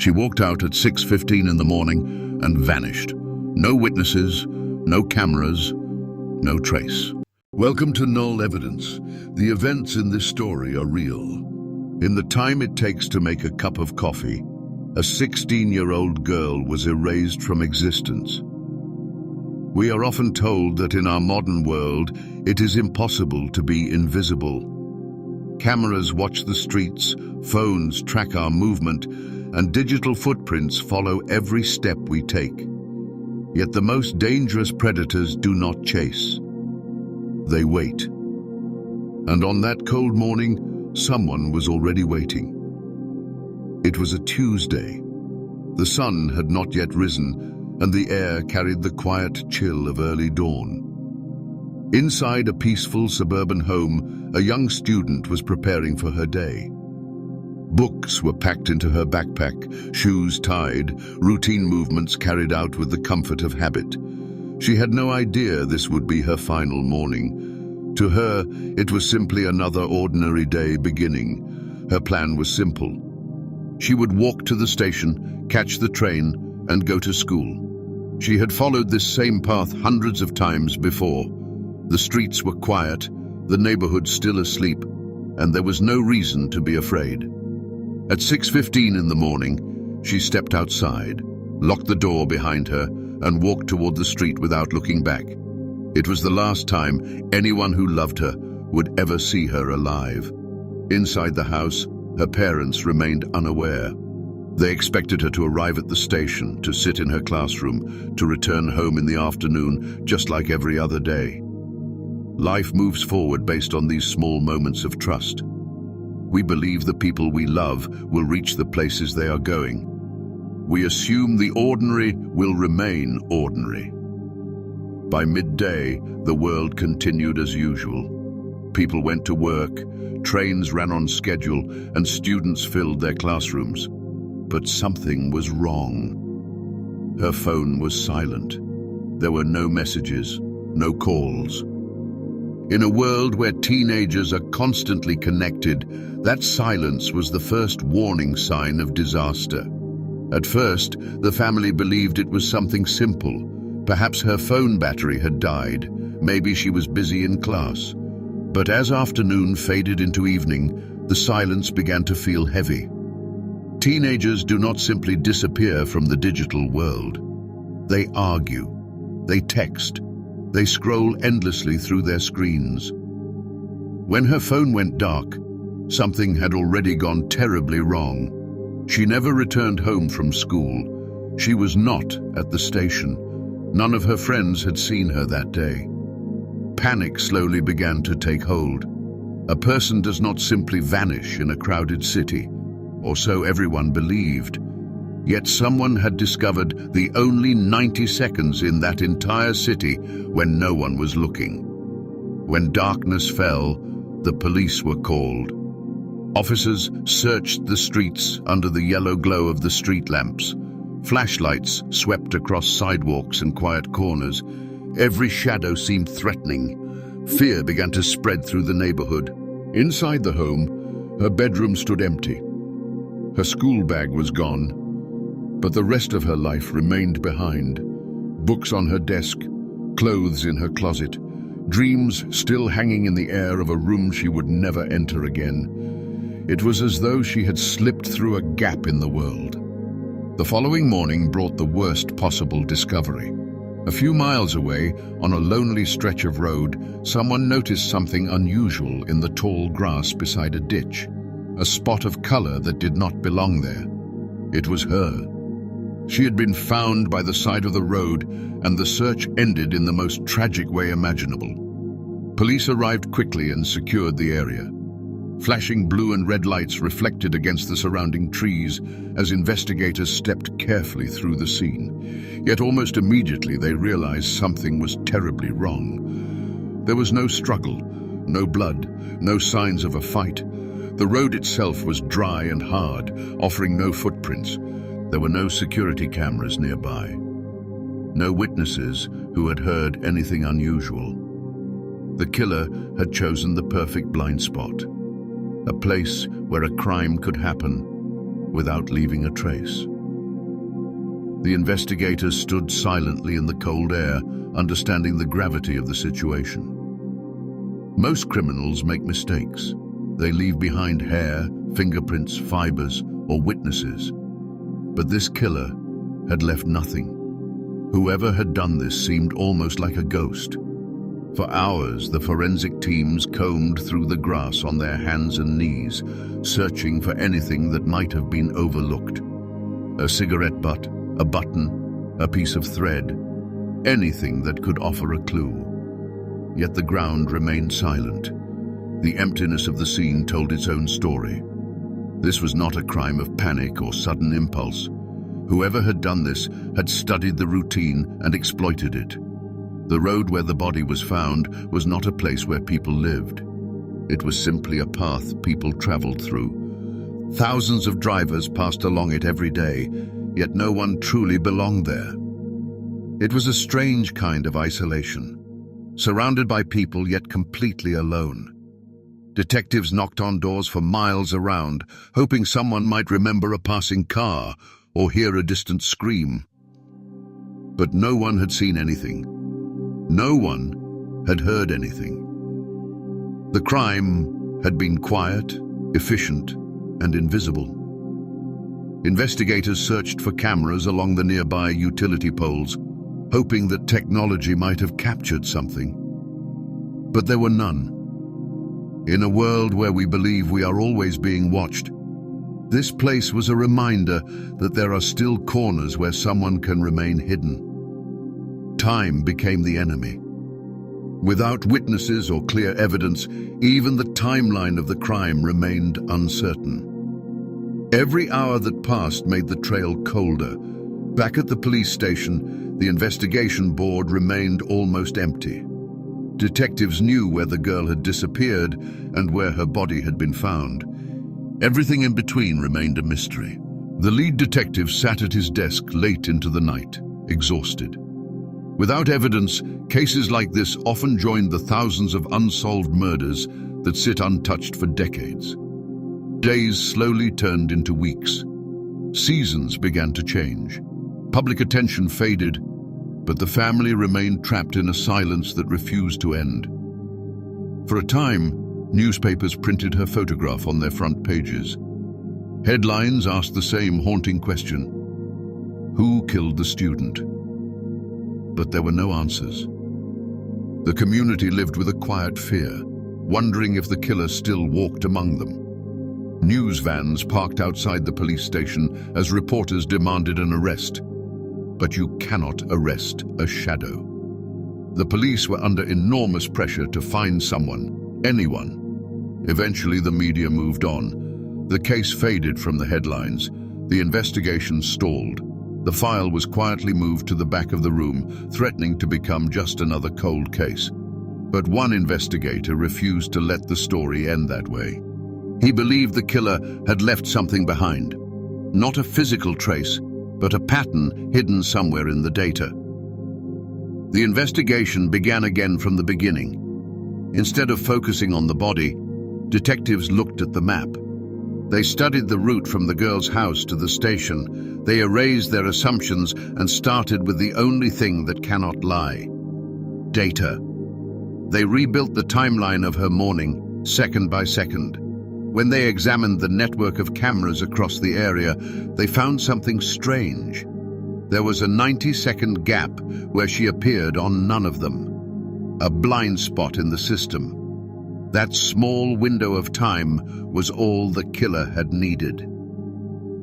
She walked out at 6:15 in the morning and vanished. No witnesses, no cameras, no trace. Welcome to Null Evidence. The events in this story are real. In the time it takes to make a cup of coffee, a 16-year-old girl was erased from existence. We are often told that in our modern world, it is impossible to be invisible. Cameras watch the streets, phones track our movement, and digital footprints follow every step we take. Yet the most dangerous predators do not chase. They wait. And on that cold morning, someone was already waiting. It was a Tuesday. The sun had not yet risen, and the air carried the quiet chill of early dawn. Inside a peaceful suburban home, a young student was preparing for her day. Books were packed into her backpack, shoes tied, routine movements carried out with the comfort of habit. She had no idea this would be her final morning. To her, it was simply another ordinary day beginning. Her plan was simple. She would walk to the station, catch the train, and go to school. She had followed this same path hundreds of times before. The streets were quiet, the neighborhood still asleep, and there was no reason to be afraid. At 6:15 in the morning, she stepped outside, locked the door behind her, and walked toward the street without looking back. It was the last time anyone who loved her would ever see her alive. Inside the house, her parents remained unaware. They expected her to arrive at the station, to sit in her classroom, to return home in the afternoon, just like every other day. Life moves forward based on these small moments of trust. We believe the people we love will reach the places they are going. We assume the ordinary will remain ordinary. By midday, the world continued as usual. People went to work, trains ran on schedule, and students filled their classrooms. But something was wrong. Her phone was silent. There were no messages, no calls. In a world where teenagers are constantly connected, that silence was the first warning sign of disaster. At first, the family believed it was something simple. Perhaps her phone battery had died. Maybe she was busy in class. But as afternoon faded into evening, the silence began to feel heavy. Teenagers do not simply disappear from the digital world. They argue. They text. They scroll endlessly through their screens. When her phone went dark, something had already gone terribly wrong. She never returned home from school. She was not at the station. None of her friends had seen her that day. Panic slowly began to take hold. A person does not simply vanish in a crowded city, or so everyone believed. Yet someone had discovered the only 90 seconds in that entire city when no one was looking. When darkness fell, the police were called. Officers searched the streets under the yellow glow of the street lamps. Flashlights swept across sidewalks and quiet corners. Every shadow seemed threatening. Fear began to spread through the neighborhood. Inside the home, her bedroom stood empty. Her school bag was gone, but the rest of her life remained behind. Books on her desk, clothes in her closet, dreams still hanging in the air of a room she would never enter again. It was as though she had slipped through a gap in the world. The following morning brought the worst possible discovery. A few miles away, on a lonely stretch of road, someone noticed something unusual in the tall grass beside a ditch. A spot of color that did not belong there. It was her. She had been found by the side of the road, and the search ended in the most tragic way imaginable. Police arrived quickly and secured the area. Flashing blue and red lights reflected against the surrounding trees as investigators stepped carefully through the scene. Yet almost immediately they realized something was terribly wrong. There was no struggle, no blood, no signs of a fight. The road itself was dry and hard, offering no footprints. There were no security cameras nearby. No witnesses who had heard anything unusual. The killer had chosen the perfect blind spot. A place where a crime could happen, without leaving a trace. The investigators stood silently in the cold air, understanding the gravity of the situation. Most criminals make mistakes. They leave behind hair, fingerprints, fibers, or witnesses. But this killer had left nothing. Whoever had done this seemed almost like a ghost. For hours, the forensic teams combed through the grass on their hands and knees, searching for anything that might have been overlooked. A cigarette butt, a button, a piece of thread, anything that could offer a clue. Yet the ground remained silent. The emptiness of the scene told its own story. This was not a crime of panic or sudden impulse. Whoever had done this had studied the routine and exploited it. The road where the body was found was not a place where people lived. It was simply a path people traveled through. Thousands of drivers passed along it every day, yet no one truly belonged there. It was a strange kind of isolation, surrounded by people yet completely alone. Detectives knocked on doors for miles around, hoping someone might remember a passing car or hear a distant scream. But no one had seen anything. No one had heard anything. The crime had been quiet, efficient, and invisible. Investigators searched for cameras along the nearby utility poles, hoping that technology might have captured something. But there were none. In a world where we believe we are always being watched, this place was a reminder that there are still corners where someone can remain hidden. Time became the enemy. Without witnesses or clear evidence, even the timeline of the crime remained uncertain. Every hour that passed made the trail colder. Back at the police station, the investigation board remained almost empty. Detectives knew where the girl had disappeared and where her body had been found. Everything in between remained a mystery. The lead detective sat at his desk late into the night, exhausted. Without evidence, cases like this often joined the thousands of unsolved murders that sit untouched for decades. Days slowly turned into weeks. Seasons began to change. Public attention faded, but the family remained trapped in a silence that refused to end. For a time, newspapers printed her photograph on their front pages. Headlines asked the same haunting question: who killed the student? But there were no answers. The community lived with a quiet fear, wondering if the killer still walked among them. News vans parked outside the police station as reporters demanded an arrest. But you cannot arrest a shadow. The police were under enormous pressure to find someone, anyone. Eventually, the media moved on. The case faded from the headlines. The investigation stalled. The file was quietly moved to the back of the room, threatening to become just another cold case. But one investigator refused to let the story end that way. He believed the killer had left something behind. Not a physical trace, but a pattern hidden somewhere in the data. The investigation began again from the beginning. Instead of focusing on the body, detectives looked at the map. They studied the route from the girl's house to the station. They erased their assumptions and started with the only thing that cannot lie: data. They rebuilt the timeline of her morning, second by second. When they examined the network of cameras across the area, they found something strange. There was a 90-second gap where she appeared on none of them. A blind spot in the system. That small window of time was all the killer had needed.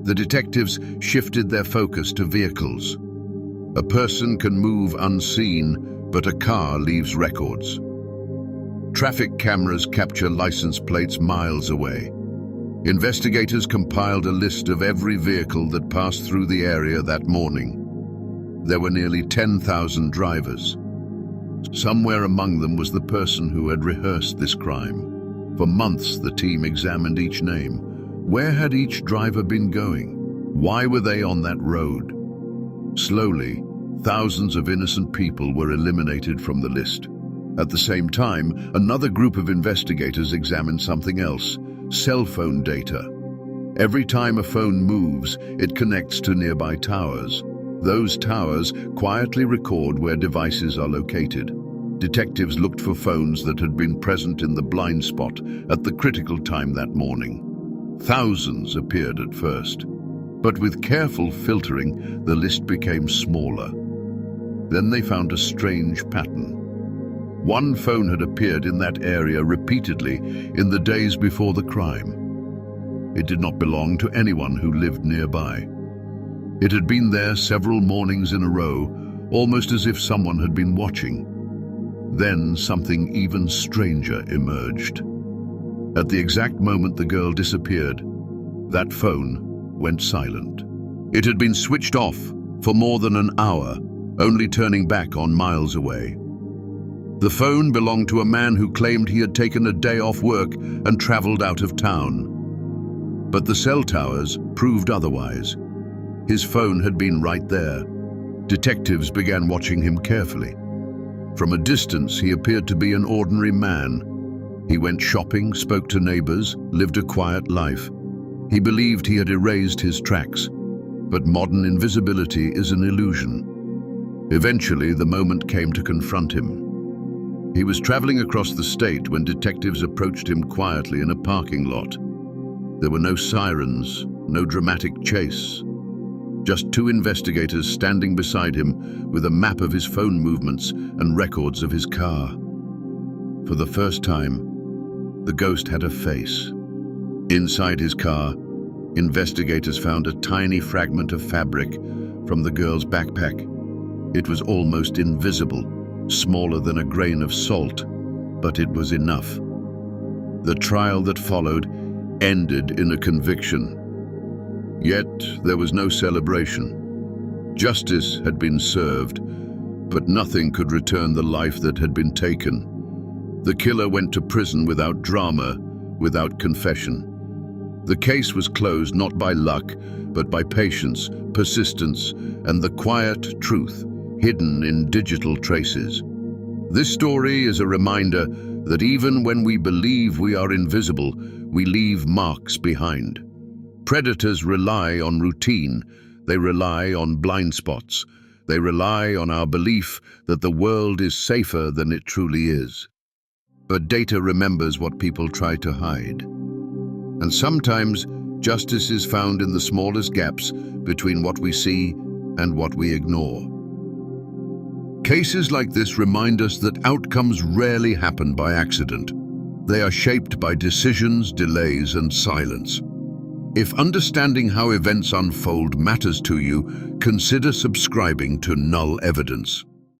The detectives shifted their focus to vehicles. A person can move unseen, but a car leaves records. Traffic cameras capture license plates miles away. Investigators compiled a list of every vehicle that passed through the area that morning. There were nearly 10,000 drivers. Somewhere among them was the person who had rehearsed this crime. For months, the team examined each name. Where had each driver been going? Why were they on that road? Slowly, thousands of innocent people were eliminated from the list. At the same time, another group of investigators examined something else: cell phone data. Every time a phone moves, it connects to nearby towers. Those towers quietly record where devices are located. Detectives looked for phones that had been present in the blind spot at the critical time that morning. Thousands appeared at first, but with careful filtering, the list became smaller. Then they found a strange pattern. One phone had appeared in that area repeatedly in the days before the crime. It did not belong to anyone who lived nearby. It had been there several mornings in a row, almost as if someone had been watching. Then something even stranger emerged. At the exact moment the girl disappeared, that phone went silent. It had been switched off for more than an hour, only turning back on miles away. The phone belonged to a man who claimed he had taken a day off work and traveled out of town. But the cell towers proved otherwise. His phone had been right there. Detectives began watching him carefully. From a distance, he appeared to be an ordinary man. He went shopping, spoke to neighbors, lived a quiet life. He believed he had erased his tracks, but modern invisibility is an illusion. Eventually, the moment came to confront him. He was traveling across the state when detectives approached him quietly in a parking lot. There were no sirens, no dramatic chase. Just two investigators standing beside him with a map of his phone movements and records of his car. For the first time, the ghost had a face. Inside his car, investigators found a tiny fragment of fabric from the girl's backpack. It was almost invisible, smaller than a grain of salt, but it was enough. The trial that followed ended in a conviction. Yet there was no celebration. Justice had been served, but nothing could return the life that had been taken. The killer went to prison without drama, without confession. The case was closed not by luck, but by patience, persistence, and the quiet truth hidden in digital traces. This story is a reminder that even when we believe we are invisible, we leave marks behind. Predators rely on routine, they rely on blind spots, they rely on our belief that the world is safer than it truly is. But data remembers what people try to hide. And sometimes justice is found in the smallest gaps between what we see and what we ignore. Cases like this remind us that outcomes rarely happen by accident. They are shaped by decisions, delays, and silence. If understanding how events unfold matters to you, consider subscribing to Null Evidence.